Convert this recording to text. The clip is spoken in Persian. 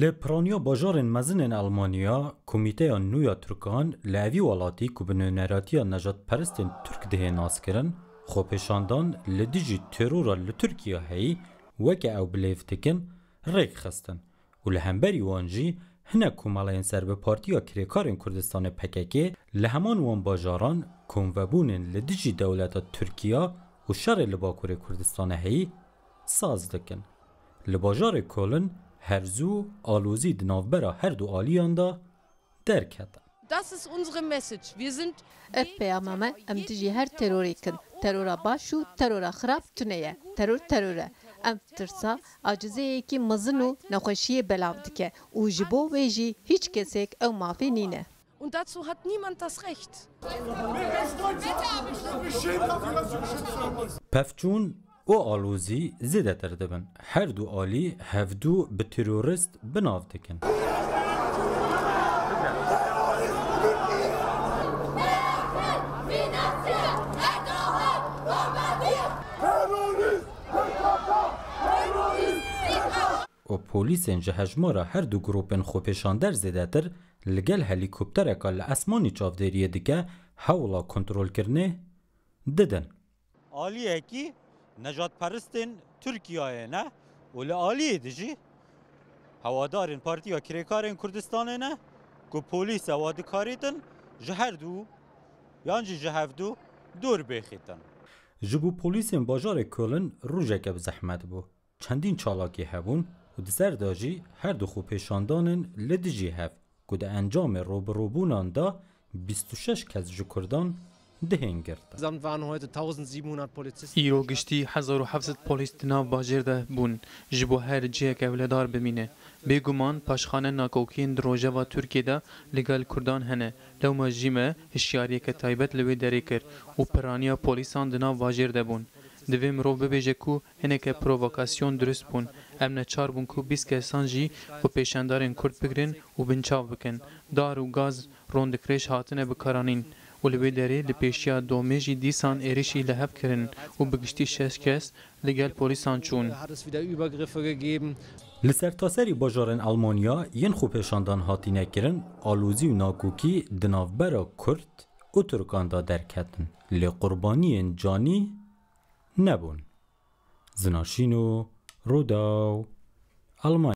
لپرانیا باجارن مزن آلمانیا کمیته نویا ترکان لعوی ولاتی که به نراتیا نجات پرستن ترک ده ناس کرن خوپشاندان لدیجی ترورا لترکیا هی وکه او بلیفتکن ریک خستن و لهمبری وانجی هنه کمالین سر به پارتیا کریکارن کردستان پککی لهمان وان باجاران کنوبونن لدیجی دولت ترکیا و شر لباکور کردستان هی ساز دکن لباجار کلن هرزو آلوزی دنافبرا هر دو آلیان دا درک هدن. Das ist unsere Message. Wir sind پیامامه ام تجی هر تروری کن ترورا باشو ترورا خراب تنیه تروره ام ترسا عاجزه کی مزنو نخوشی بلاو دکه و جبو ویجی هیچ کسیک او مافی نینه. Und dazu hat niemand das Recht. پفچون و آلوزی زیده تر دبن. هر دو آلی هفدو به تروریست بناو دکن. و پلیس انجا هجمارا هر دو گروپن خوپشاندر زیده تر لگل هلیکوپتر اکال اسمانی چافدریه دیگه حولا کنترول کرنه ددن. آلیه کی نجات پرستن ترکیه نه ولی آلیه دیجی هوادارن پارتیا کریکارن کردستانه نه که پلیس هوادکاریتن جهر دو یانجی جهفدو دور بخیتن. جبو پلیسین باجار کلن روژه که بزحمت بو. چندین چالاکی هبون و دسر داجی هر دو خوپیشاندانن لدیجی هف که ده انجام روبروبونان دا 26 کس جو کردان دهین گرد. ایرو گشتی 1700 پلیس دناو باجر ده بون جبو هر جیه که ولدار بمینه. بگمان پاشخانه ناکوکین دروژه و ترکیه ده لگل کردان هنه لو مجیمه هشیاریه که تایبت لوی داری کر و پرانیا پلیسان دناو باجر ده بون. دویم رو ببیجه کو هنه که پرووکاسیون درست بون امن چار بون کو 20 کسان جی و پیشندارین کرد بگرن و بنچاو بکن دار و گاز روندکریش هاتنه بکارانین و لوی داری لپیشیا دومیجی دیسان ایریشی لحب کرن و بگشتی 6 کس لگل پولیسان چون لسر تاسری باجارن آلمانیا ین خوپشاندان هاتینه کرن آلوزی و ناکوکی دنافبرا کرد و ترکان دا درکتن لقربانی جانی نبون. زناشینو روداو آلمان